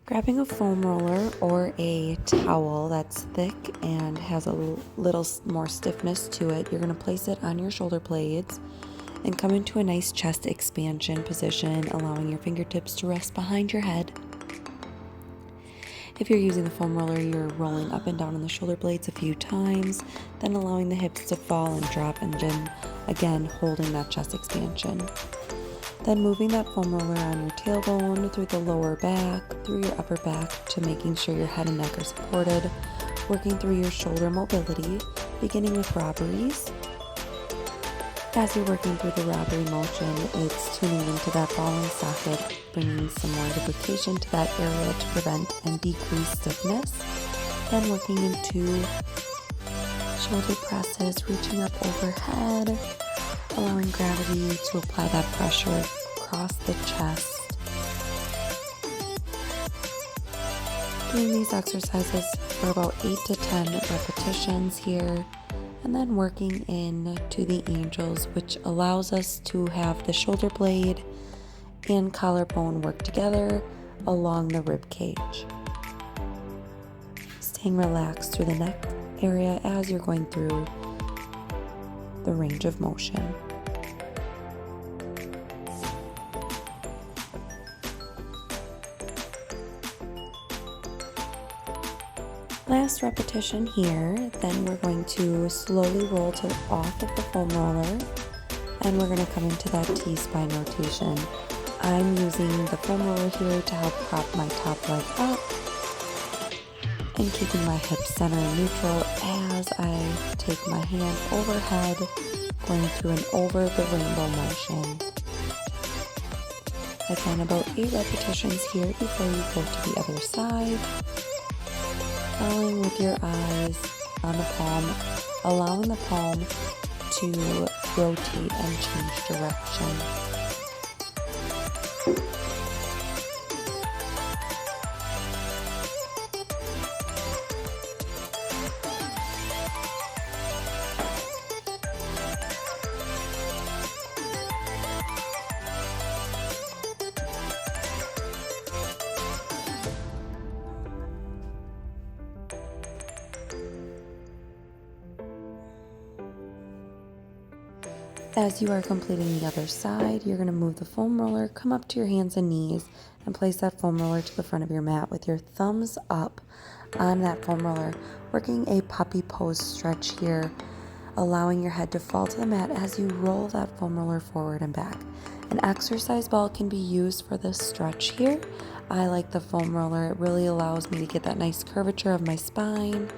Grabbing a foam roller or a towel that's thick and has a little more stiffness to it, you're going to place it on your shoulder blades and come into a nice chest expansion position, allowing your fingertips to rest behind your head. If you're using the foam roller, you're rolling up and down on the shoulder blades a few times, then allowing the hips to fall and drop, and then again holding that chest expansion. Then moving that foam roller on your tailbone through the lower back, through your upper back to making sure your head and neck are supported, working through your shoulder mobility, beginning with robberies. As you're working through the robbery motion, it's tuning into that ball and socket, bringing some more lubrication to that area to prevent and decrease stiffness. Then working into shoulder presses, reaching up overhead, allowing gravity to apply that pressure across the chest. Doing these exercises for about 8 to 10 repetitions here, and then working in to the angels, which allows us to have the shoulder blade and collarbone work together along the rib cage. Staying relaxed through the neck area as you're going through the range of motion. Last repetition here, then we're going to slowly roll off of the foam roller, and we're going to come into that T-spine rotation. I'm using the foam roller here to help prop my top leg up and keeping my hips center and neutral as I take my hand overhead, going through and over the rainbow motion. Again, about 8 repetitions here before you go to the other side. Following with your eyes on the palm, allowing the palm to rotate and change direction. As you are completing the other side, you're going to move the foam roller, come up to your hands and knees, and place that foam roller to the front of your mat with your thumbs up on that foam roller, working a puppy pose stretch here, allowing your head to fall to the mat as you roll that foam roller forward and back. An exercise ball can be used for this stretch here. I like the foam roller. It really allows me to get that nice curvature of my spine,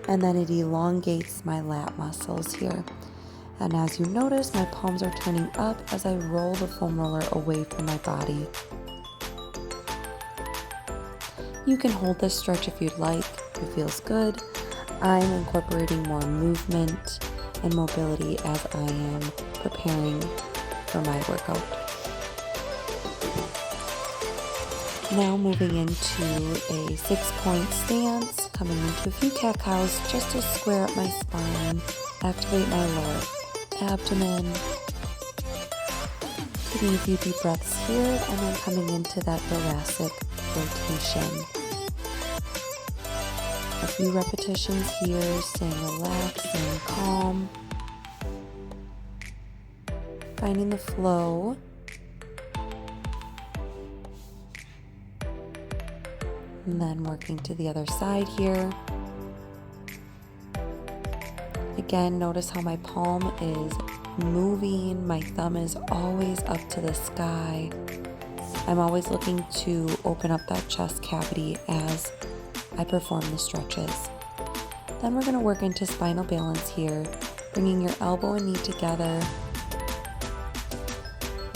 and then it elongates my lat muscles here. And as you notice, my palms are turning up as I roll the foam roller away from my body. You can hold this stretch if you'd like, if it feels good. I'm incorporating more movement and mobility as I am preparing for my workout. Now moving into a 6-point stance, coming into a few cat-cows just to square up my spine, activate my lower abdomen, taking a few deep breaths here, and then coming into that thoracic rotation. A few repetitions here, staying relaxed, staying calm, finding the flow. And then working to the other side here. Again, notice how my palm is moving. My thumb is always up to the sky. I'm always looking to open up that chest cavity as I perform the stretches. Then we're going to work into spinal balance here, bringing your elbow and knee together.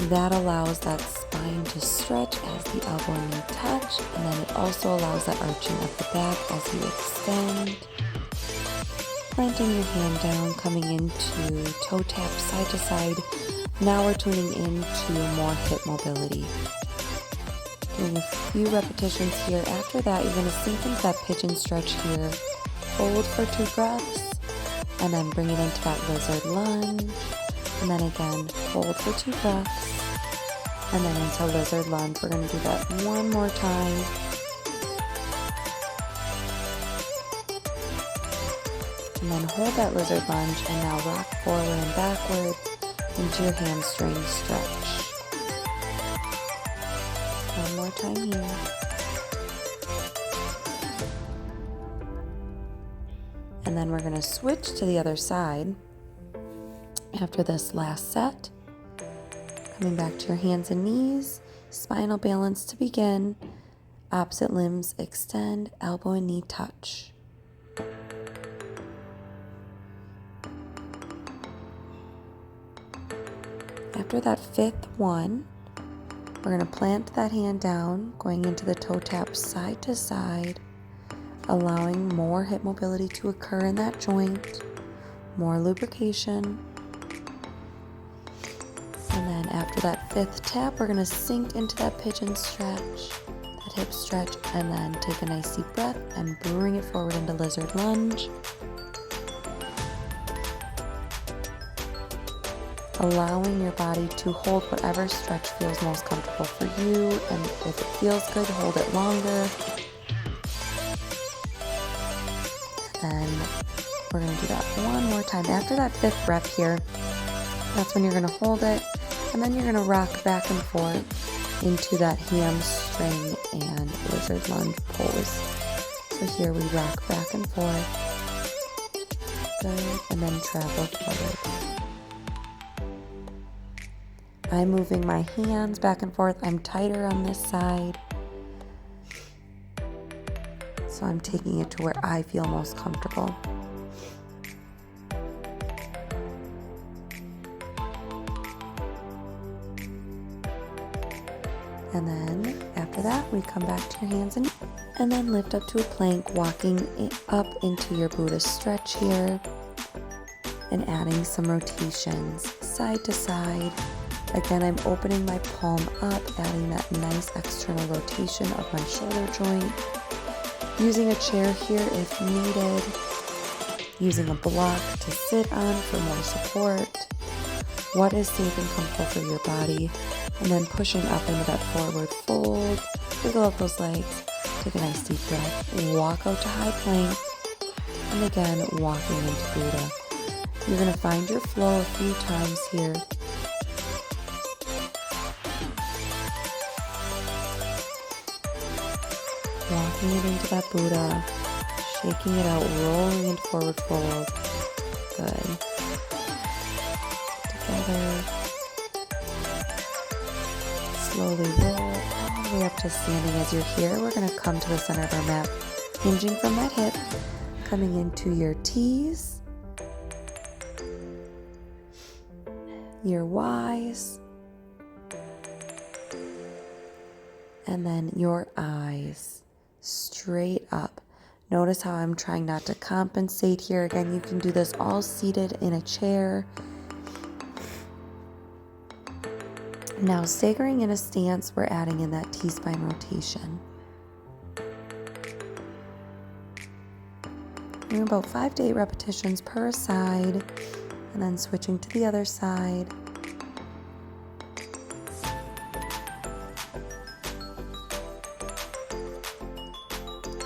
That allows that spine to stretch as the elbow and knee touch, and then it also allows that arching of the back as you extend. Planting your hand down, coming into toe tap side to side. Now we're tuning into more hip mobility. Doing a few repetitions here. After that, you're going to sink into that pigeon stretch here. Hold for 2 breaths, and then bring it into that lizard lunge. And then again, hold for 2 breaths, and then into lizard lunge. We're going to do that one more time. And then hold that lizard lunge and now rock forward and backwards into your hamstring stretch. One more time here. And then we're going to switch to the other side after this last set. Coming back to your hands and knees, spinal balance to begin. Opposite limbs extend, elbow and knee touch. After that fifth one, we're going to plant that hand down, going into the toe tap side to side, allowing more hip mobility to occur in that joint, more lubrication. And then after that fifth tap, we're going to sink into that pigeon stretch, that hip stretch, and then take a nice deep breath and bring it forward into lizard lunge. Allowing your body to hold whatever stretch feels most comfortable for you, and if it feels good, hold it longer. Then we're going to do that one more time. After that fifth rep here, that's when you're going to hold it, and then you're going to rock back and forth into that hamstring and lizard lunge pose. So here we rock back and forth. Good, and then travel forward. I'm moving my hands back and forth. I'm tighter on this side. So I'm taking it to where I feel most comfortable. And then after that, we come back to your hands and then lift up to a plank, walking it up into your Buddhist stretch here and adding some rotations side to side. Again, I'm opening my palm up, adding that nice external rotation of my shoulder joint. Using a chair here if needed. Using a block to sit on for more support. What is safe and comfortable for your body. And then pushing up into that forward fold. Wiggle up those legs. Take a nice deep breath. Walk out to high plank. And again, walking into Buddha. You're going to find your flow a few times here. Walking it into that Buddha, shaking it out, rolling into forward fold. Good. Together. Slowly roll all the way up to standing. As you're here, we're going to come to the center of our mat, hinging from that hip, coming into your T's, your Y's, and then your I's. Straight up. Notice how I'm trying not to compensate here. Again, you can do this all seated in a chair. Now, staggering in a stance, we're adding in that T-spine rotation. Doing about 5 to 8 repetitions per side, and then switching to the other side.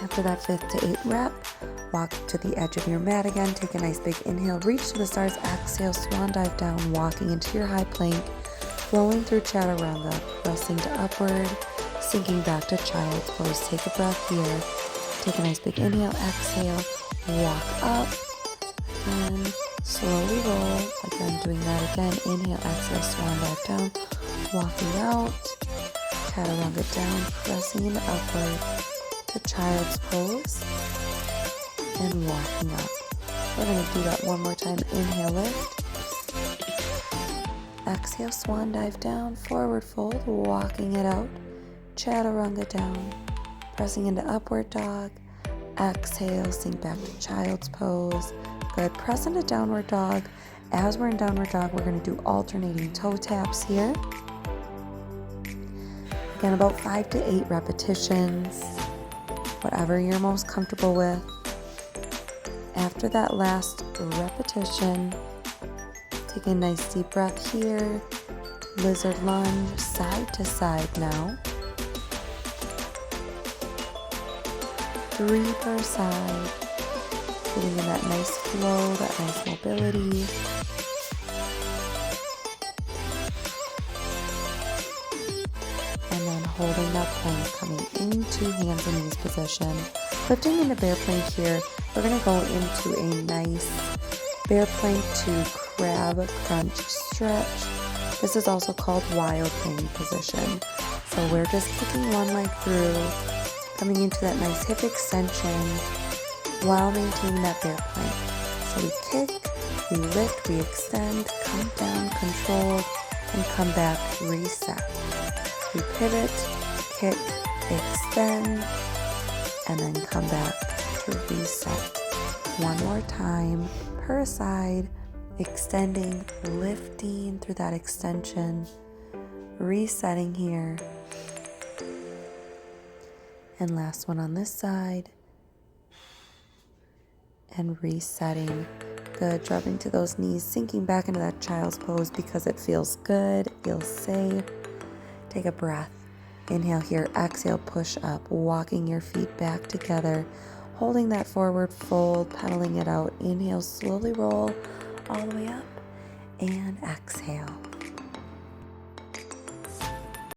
After that 5th to 8th rep, walk to the edge of your mat again. Take a nice big inhale, reach to the stars, exhale, swan dive down, walking into your high plank, flowing through chaturanga, pressing to upward, sinking back to child's pose. Take a breath here. Take a nice big inhale, exhale, walk up, and slowly roll. Again, doing that again. Inhale, exhale, swan dive down, walking out, chaturanga down, pressing into upward, to child's pose, and walking up. We're going to do that one more time. Inhale, lift. Exhale, swan dive down, forward fold, walking it out. Chaturanga down, pressing into upward dog. Exhale, sink back to child's pose. Good. Press into downward dog. As we're in downward dog, we're going to do alternating toe taps here. Again, about 5 to 8 repetitions. Whatever you're most comfortable with. After that last repetition, take a nice deep breath here. Lizard lunge, side to side now. 3 per side. getting in that nice flow, that nice mobility. And then holding that plank, coming into hands and knees position. Lifting into bear plank here, we're going to go into a nice bear plank to crab crunch stretch. This is also called wild plank position. So we're just kicking one leg through, coming into that nice hip extension while maintaining that bear plank. So we kick, we lift, we extend, come down, controlled, and come back, reset. We pivot, kick, extend, and then come back to reset. One more time per side, extending, lifting through that extension, resetting here. And last one on this side, and resetting. Good, dropping to those knees, sinking back into that child's pose because it feels good, feels safe. Take a breath. Inhale here, exhale, push up, walking your feet back together, holding that forward fold, pedaling it out. Inhale, slowly roll all the way up, and exhale.